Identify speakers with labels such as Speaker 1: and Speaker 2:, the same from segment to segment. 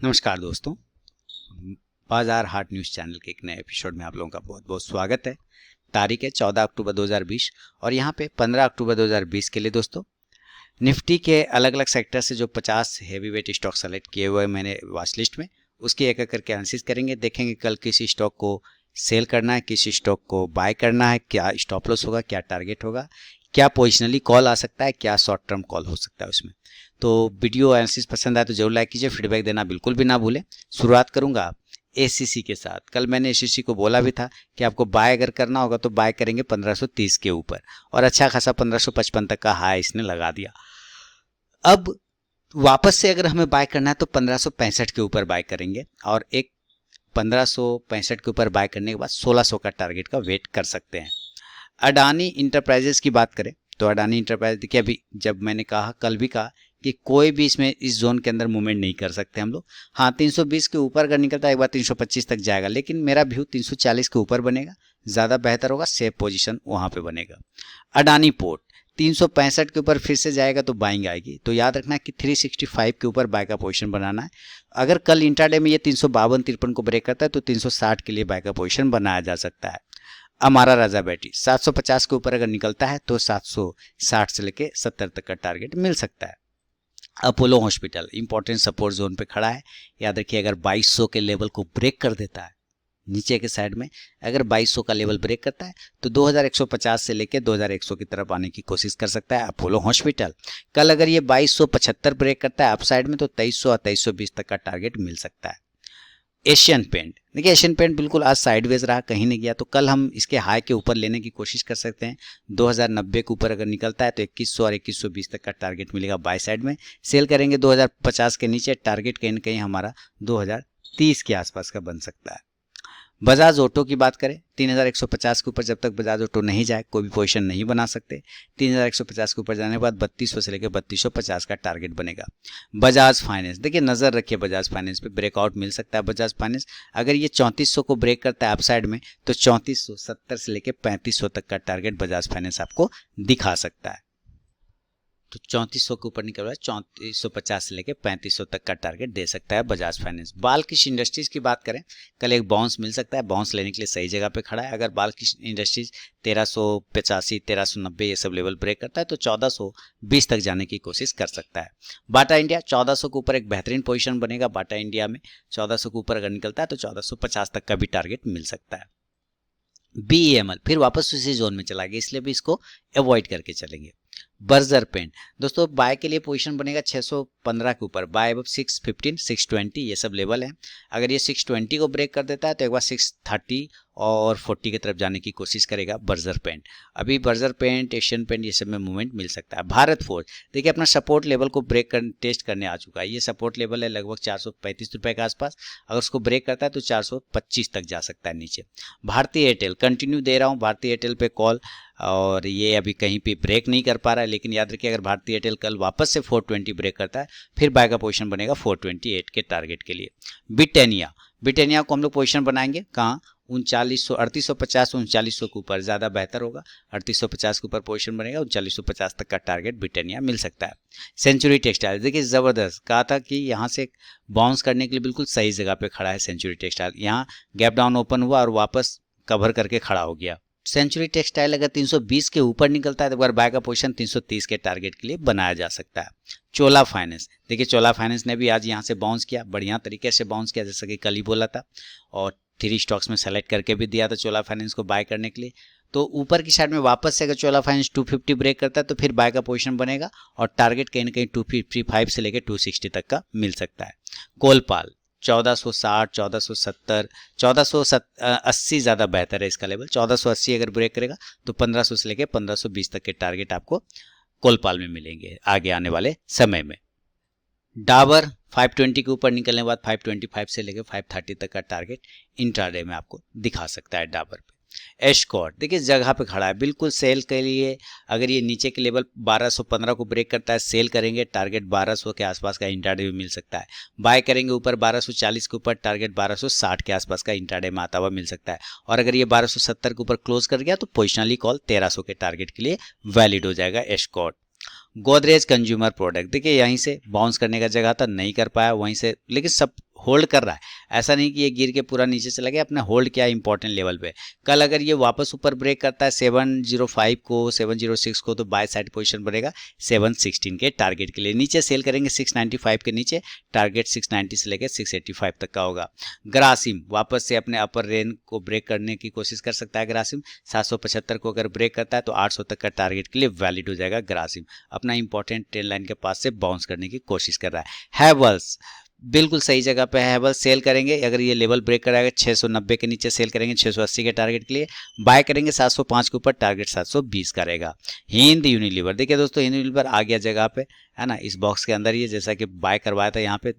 Speaker 1: नमस्कार दोस्तों, बाजार हाट न्यूज़ चैनल के एक नए एपिसोड में आप लोगों का बहुत बहुत स्वागत है। तारीख है 14 अक्टूबर 2020 और यहाँ पे 15 अक्टूबर 2020 के लिए दोस्तों निफ्टी के अलग अलग सेक्टर से जो 50 हैवी वेट स्टॉक सेलेक्ट किए हुए मैंने वॉच लिस्ट में, उसकी एक एक करके एनालिसिस करेंगे। देखेंगे कल किस स्टॉक को सेल करना है, किस स्टॉक को बाय करना है, क्या स्टॉप लॉस होगा, क्या टारगेट होगा, क्या पोजिशनली कॉल आ सकता है, क्या शॉर्ट टर्म कॉल हो सकता है उसमें। तो वीडियो एनालिसिस पसंद आए तो जरूर लाइक कीजिए, फीडबैक देना बिल्कुल भी ना भूलें। शुरुआत करूंगा एसीसी के साथ। कल मैंने एसीसी को बोला भी था कि आपको बाय अगर करना होगा तो बाय करेंगे 1530 के ऊपर, और अच्छा खासा 1555 तक का हाई इसने लगा दिया। अब वापस से अगर हमें बाय करना है तो 1565 के ऊपर बाय करेंगे, और एक 1565 के ऊपर बाय करने के बाद 1600 का टारगेट का वेट कर सकते हैं। अडानी इंटरप्राइजेस की बात करें तो अडानी इंटरप्राइज, देखिए अभी जब मैंने कहा, कल भी कहा कि कोई भी इसमें इस जोन के अंदर मूवमेंट नहीं कर सकते हम लोग। हाँ, 320 के ऊपर अगर निकलता है एक बार 325 तक जाएगा, लेकिन मेरा व्यू 340 के ऊपर बनेगा, ज़्यादा बेहतर होगा, सेफ पोजीशन वहाँ पे बनेगा। अडानी पोर्ट 365 के ऊपर फिर से जाएगा तो बाइंग आएगी, तो याद रखना है कि 365 के ऊपर बाय का पोजीशन बनाना है। अगर कल इंट्राडे में ये 352-53 को ब्रेक करता है तो 360 के लिए बाय का पोजीशन बनाया जा सकता है। अमारा राजा बैटरी 750 के ऊपर अगर निकलता है तो 760 से लेके 70 तक का टारगेट मिल सकता है। Apollo hospital important support zone पे खड़ा है। याद रखिए अगर 2200 के लेवल को ब्रेक कर देता है, नीचे के साइड में अगर 2200 का लेवल ब्रेक करता है तो 2150 से लेके 2100 की तरफ आने की कोशिश कर सकता है अपोलो हॉस्पिटल। कल अगर ये 2275 ब्रेक करता है अपसाइड में तो 2300 और 2320 तक का टारगेट मिल सकता है। एशियन पेंट, देखिए एशियन पेंट बिल्कुल आज साइडवेज रहा, कहीं नहीं गया, तो कल हम इसके हाई के ऊपर लेने की कोशिश कर सकते हैं। 2090 के ऊपर अगर निकलता है तो 2100 और 2120 तक का टारगेट मिलेगा बाय साइड में। सेल करेंगे 2050 के नीचे, टारगेट कहीं ना कहीं हमारा 2030 के आसपास का बन सकता है। बजाज ऑटो की बात करें, 3150 के ऊपर जब तक बजाज ऑटो नहीं जाए कोई भी पोजीशन नहीं बना सकते। 3150 के ऊपर जाने के बाद 3200 से लेकर 3250 का टारगेट बनेगा। बजाज फाइनेंस, देखिए नजर रखिए बजाज फाइनेंस पे, ब्रेकआउट मिल सकता है बजाज फाइनेंस। अगर ये 3400 को ब्रेक करता है अपसाइड में तो 3470 से लेकर 3500 तक का टारगेट बजाज फाइनेंस आपको दिखा सकता है। तो 3400 के ऊपर निकल रहा है, 3450 से लेकर 3500 तक का टारगेट दे सकता है बजाज फाइनेंस। बालकृष इंडस्ट्रीज की बात करें, कल एक बाउंस मिल सकता है, बाउंस लेने के लिए सही जगह पे खड़ा है। अगर बालकृष इंडस्ट्रीज 1385 1390 ये सब लेवल ब्रेक करता है तो 1420 तक जाने की कोशिश कर सकता है। बाटा इंडिया 1400 के ऊपर एक बेहतरीन पोजिशन बनेगा। बाटा इंडिया में 1400 के ऊपर अगर निकलता है तो 1450 तक का भी टारगेट मिल सकता है। बीईएमएल फिर वापस उसी जोन में चला गया, इसलिए भी इसको अवॉइड करके चलेंगे। बर्जर पेंट दोस्तों बाय के लिए पोजीशन बनेगा 615 के ऊपर, बाय अब 615 620 ये सब लेवल है। अगर ये 620 को ब्रेक कर देता है तो एक बार 630 और 40 की तरफ जाने की कोशिश करेगा बर्जर पेंट। अभी बर्जर पेंट, एशियन पेंट ये सब में मूवमेंट मिल सकता है। भारत फोर्ज देखिए अपना सपोर्ट लेवल को ब्रेक कर टेस्ट करने आ चुका है। ये सपोर्ट लेवल है लगभग 435 रुपए के आसपास, अगर उसको ब्रेक करता है तो 425 तक जा सकता है नीचे। भारतीय एयरटेल कंटिन्यू दे रहा हूँ, भारतीय एयरटेल पे कॉल, और ये अभी कहीं पे ब्रेक नहीं कर पा रहा है, लेकिन याद रखिए अगर भारतीय एयरटेल कल वापस से 420 ब्रेक करता है फिर बाय का पोजीशन बनेगा 428 के टारगेट के लिए। ब्रिटानिया, ब्रिटानिया को हम लोग पोजीशन बनाएंगे कहाँ, 3900 3850 3900 के ऊपर ज़्यादा बेहतर होगा। 3850 के ऊपर पोजीशन बनेगा, 3950 तक का टारगेट ब्रिटानिया मिल सकता है। सेंचुरी टेक्सटाइल देखिए ज़बरदस्त, कहा था कि यहाँ से बाउंस करने के लिए बिल्कुल सही जगह पे खड़ा है सेंचुरी टेक्सटाइल। यहाँ गैप डाउन ओपन हुआ और वापस कवर करके खड़ा हो गया। सेंचुरी टेक्सटाइल अगर 320 के ऊपर निकलता है तो एक बार बाय का पोजीशन 330 के टारगेट के लिए बनाया जा सकता है। चोला फाइनेंस, देखिए चोला फाइनेंस ने भी आज यहाँ से बाउंस किया, बढ़िया तरीके से बाउंस किया, जैसा कि कल ही बोला था, और 3 स्टॉक्स में सेलेक्ट करके भी दिया था चोला फाइनेंस को बाय करने के लिए। तो ऊपर की साइड में वापस से अगर चोला फाइनेंस 250 ब्रेक करता है तो फिर बाय का पोजीशन बनेगा, और टारगेट कहीं ना कहीं 255 से लेकर 260 तक का मिल सकता है। कोलपाल 1460 1470 1480 ज़्यादा बेहतर है इसका लेवल। 1480 अगर ब्रेक करेगा तो 1500 से लेकर 1520 तक के टारगेट आपको कोलपाल में मिलेंगे आगे आने वाले समय में। डाबर 520 के ऊपर निकलने के बाद 525 से लेकर 530 तक का टारगेट इंट्राडे में आपको दिखा सकता है डाबर पे। एस्कॉर्ट देखिए जगह पे खड़ा है बिल्कुल सेल के लिए। अगर ये नीचे के लेवल 1215 को ब्रेक करता है सेल करेंगे, टारगेट 1200 के आसपास का इंट्राडे में मिल सकता है। बाय करेंगे ऊपर 1240 के ऊपर, टारगेट 1260 के आसपास का इंट्राडे में आता हुआ मिल सकता है। और अगर ये 1270 के ऊपर क्लोज कर गया तो पोजिशनली कॉल 1300 के टारगेट के लिए वैलिड हो जाएगा एस्कॉर्ट। गोदरेज कंज्यूमर प्रोडक्ट देखिए यहीं से बाउंस करने का जगह था, नहीं कर पाया वहीं से, लेकिन सब होल्ड कर रहा है, ऐसा नहीं कि ये गिर के पूरा नीचे चला गया, अपने होल्ड किया इंपॉर्टेंट लेवल पे। कल अगर ये वापस ऊपर ब्रेक करता है 705 को 706 को, तो बाय साइड पोजीशन बनेगा 716 के टारगेट के लिए। नीचे सेल करेंगे 695 के नीचे, टारगेट 690 से लेकर 685 तक का होगा। ग्रासिम वापस से अपने अपर रेंज को ब्रेक करने की कोशिश कर सकता है। ग्रासिम 775 को अगर ब्रेक करता है तो 800 तक का टारगेट के लिए वैलिड हो जाएगा। ग्रासिम अपना इंपॉर्टेंट ट्रेंड लाइन के पास से बाउंस करने की कोशिश कर रहा है। हैवेल्स बिल्कुल सही जगह पे है। हैवेल्स सेल करेंगे, अगर ये लेवल ब्रेक कराएगा 690 के नीचे सेल करेंगे 680 के टारगेट के लिए। बाय करेंगे 705 के ऊपर, टारगेट 720 का रहेगा। हिंद यूनिलीवर देखिए दोस्तों, हिंद यूनिलीवर आ गया जगह पे, है ना, इस बॉक्स के अंदर ही है, जैसा कि बाय करवाया था यहाँ पे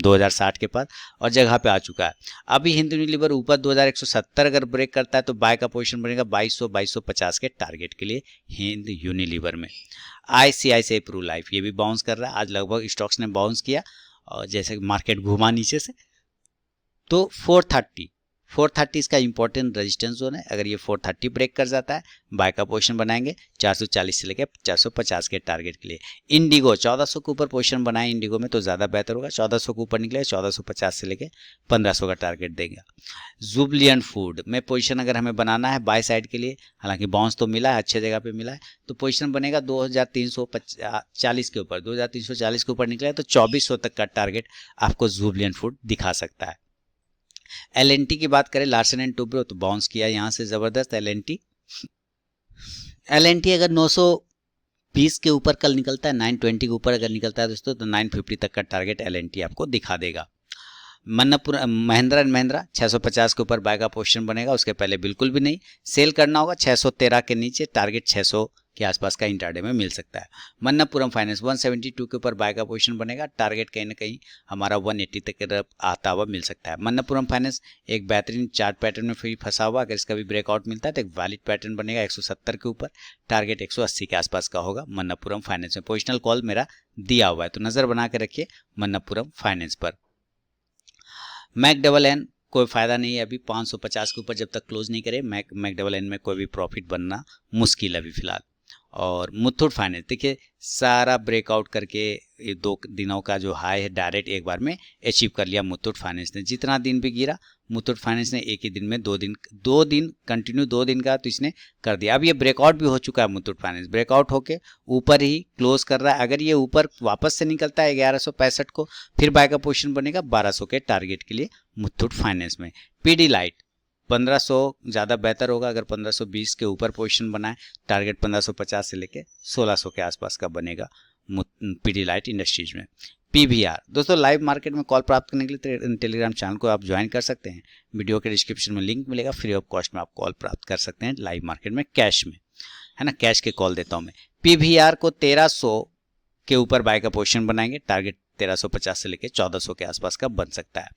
Speaker 1: 2060 के पास और जगह पे आ चुका है। अभी हिंद यूनिलीवर ऊपर 2170 अगर ब्रेक करता है तो बाय का पोजीशन बनेगा 2200-2250 के टारगेट के लिए हिंद यूनिलीवर में। ICICI प्रू लाइफ ये भी बाउंस कर रहा है, आज लगभग स्टॉक्स ने बाउंस किया और जैसे मार्केट घुमा नीचे से, तो 430 इसका इंपॉर्टेंट रेजिस्टेंस जोन है। अगर ये 430 ब्रेक कर जाता है, बाय का पोजीशन बनाएंगे 440 से लेकर 450 के टारगेट के लिए। इंडिगो 1400 के ऊपर पोजीशन बनाए, इंडिगो में तो ज़्यादा बेहतर होगा, 1400 के ऊपर निकले 1450 से लेकर 1500 का टारगेट देंगे। जुबलियंट फूड में पोजीशन अगर हमें बनाना है बाय साइड के लिए, हालांकि बाउंस तो मिला है, अच्छे जगह पे मिला है, तो पोजीशन बनेगा 2340 के ऊपर। 2340 के ऊपर निकले तो 2400 तक का टारगेट आपको जुबलियंट फूड दिखा सकता है। LNT की बात करें, लार्सन एंड टुब्रो, तो बाउंस किया यहाँ से जबरदस्त। LNT अगर 920 के ऊपर कल निकलता है, 920 के ऊपर अगर निकलता है दोस्तों, तो 950 तक का टारगेट LNT आपको दिखा देगा। महिंद्रा एंड महिंद्रा 650 के ऊपर बाय का पोजीशन बनेगा, उसके पहले बिल्कुल भी नहीं सेल करना होगा। 613 के नीचे, टारगेट 600 के आसपास का इंट्राडे में मिल सकता है। मन्नपुरम फाइनेंस 172 के ऊपर बाय का पोजीशन बनेगा, टारगेट कहीं ना कहीं हमारा 180 तक आता हुआ मिल सकता है। मन्नपुरम फाइनेंस एक बेहतरीन चार्ट पैटर्न में फिर फंसा हुआ, अगर इसका भी ब्रेकआउट मिलता है तो एक वैलिड पैटर्न बनेगा 170 के ऊपर, टारगेट 180 के आसपास का होगा। मन्नपुरम फाइनेंस में पोजिशनल कॉल मेरा दिया हुआ है, तो नजर बना के रखिए मन्नपुरम फाइनेंस पर। मैकडबल कोई फायदा नहीं है अभी, 550 के ऊपर जब तक क्लोज नहीं करे मैकडबल में कोई भी प्रॉफिट बनना मुश्किल है अभी फिलहाल। और मुथूट फाइनेंस देखिए सारा ब्रेकआउट करके ये 2 दिनों का जो हाई है डायरेक्ट एक बार में अचीव कर लिया मुथूट फाइनेंस ने। जितना दिन भी गिरा मुथूट फाइनेंस ने एक ही दिन में 2 दिन कंटिन्यू 2 दिन का तो इसने कर दिया। अब ये ब्रेकआउट भी हो चुका है, मुथूट फाइनेंस ब्रेकआउट होके ऊपर ही क्लोज कर रहा है। अगर ये ऊपर वापस से निकलता है 1165 को, फिर बाय का पोजीशन बनेगा 1200 के टारगेट के लिए मुथूट फाइनेंस में। PD लाइट 1500 ज़्यादा बेहतर होगा, अगर 1520 के ऊपर पोजीशन बनाए, टारगेट 1550 से लेके 1600 के आसपास का बनेगा PD लाइट इंडस्ट्रीज में। PVR दोस्तों लाइव मार्केट में कॉल प्राप्त करने के लिए टेलीग्राम चैनल को आप ज्वाइन कर सकते हैं, वीडियो के डिस्क्रिप्शन में लिंक मिलेगा, फ्री ऑफ कॉस्ट में आप कॉल प्राप्त कर सकते हैं लाइव मार्केट में, कैश में, है ना, कैश के कॉल देता हूँ मैं। PVR को 1300 के ऊपर बाय का पोजीशन बनाएंगे, टारगेट 1350 से लेके 1400 के आसपास का बन सकता है।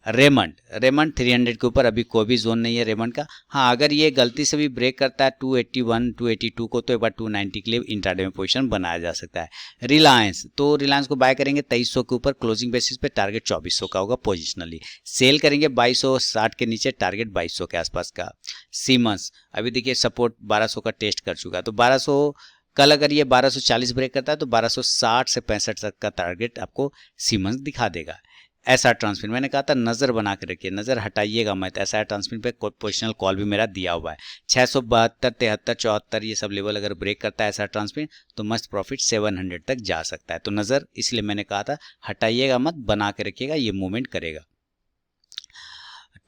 Speaker 1: रेमंड 300 के ऊपर अभी कोई भी जोन नहीं है रेमंड का। हाँ अगर ये गलती से भी ब्रेक करता है 281 282 को, तो एक बार 290 के लिए इंट्राडे में पोजीशन बनाया जा सकता है। रिलायंस को बाय करेंगे 2300 के ऊपर क्लोजिंग बेसिस पे, टारगेट 2400 का होगा पोजिशनली। सेल करेंगे 2260 के नीचे, टारगेट 2200 के आसपास का। सीमेंस अभी देखिए सपोर्ट 1200 का टेस्ट कर चुका है, तो 1200 कल अगर ये 1240 ब्रेक करता है तो 1260 से 65 तक का टारगेट आपको सीमेंस दिखा देगा। SR ट्रांसमिट मैंने कहा था नज़र बना के रखिए, नज़र हटाइएगा मत। SR ट्रांसमिट पे पोजिशनल कॉल भी मेरा दिया हुआ है। 672 73 74 ये सब लेवल अगर ब्रेक करता है SR ट्रांसमिट तो मस्त प्रॉफिट 700 तक जा सकता है, तो नज़र इसलिए मैंने कहा था हटाइएगा मत, बना के रखिएगा, ये मूवमेंट करेगा।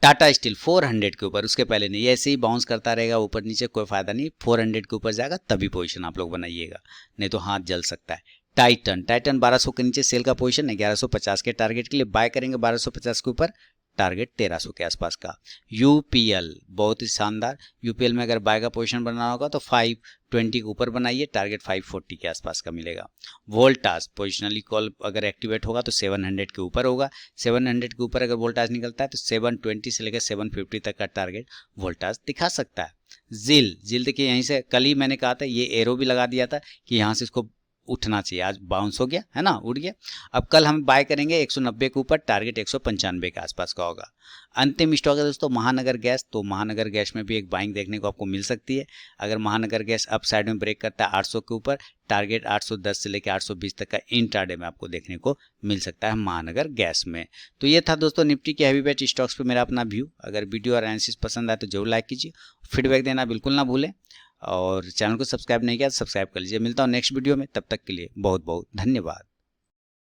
Speaker 1: टाटा स्टील 400 के ऊपर, उसके पहले नहीं, ऐसे ही बाउंस करता रहेगा ऊपर नीचे, कोई फायदा नहीं। 400 के ऊपर जाएगा तभी पोजीशन आप लोग बनाइएगा, नहीं तो हाथ जल सकता है। टाइटन 1200 के नीचे सेल का पोजीशन है, 1150 के टारगेट के लिए बाय करेंगे 1250 के ऊपर, टारगेट 1300 के आसपास का। UPL बहुत ही शानदार, UPL में अगर बाय का पोजीशन बनाना होगा तो 520 के ऊपर बनाइए, टारगेट 540 के आसपास का मिलेगा। वोल्टास पोजिशनली कॉल अगर एक्टिवेट होगा तो 700 के ऊपर होगा, 700 के ऊपर अगर वोल्टास निकलता है तो 720 से लेकर 750 तक का टारगेट वोल्टास दिखा सकता है। जिल देखिए यहीं से कल ही मैंने कहा था, ये एरो भी लगा दिया था कि यहाँ से इसको उठना चाहिए। आज बाउंस हो गया है ना, उठ गया। अब कल हम बाय करेंगे 190 के ऊपर, टारगेट 195 के आसपास का होगा। अंतिम स्टॉक है दोस्तों महानगर गैस। तो महानगर गैस में भी एक बाइंग देखने को आपको मिल सकती है। अगर महानगर गैस अप साइड में ब्रेक करता है 800 के ऊपर, टारगेट 810 से लेकर 820 तक का इंट्राडे में आपको देखने को मिल सकता है महानगर गैस में। तो ये था दोस्तों निफ्टी के हैवीवेट स्टॉक्स पे मेरा अपना व्यू। अगर वीडियो और एनालिसिस पसंद आए तो जरूर लाइक कीजिए, फीडबैक देना बिल्कुल ना भूलें, और चैनल को सब्सक्राइब नहीं किया तो सब्सक्राइब कर लीजिए। मिलता हूँ नेक्स्ट वीडियो में, तब तक के लिए बहुत बहुत धन्यवाद।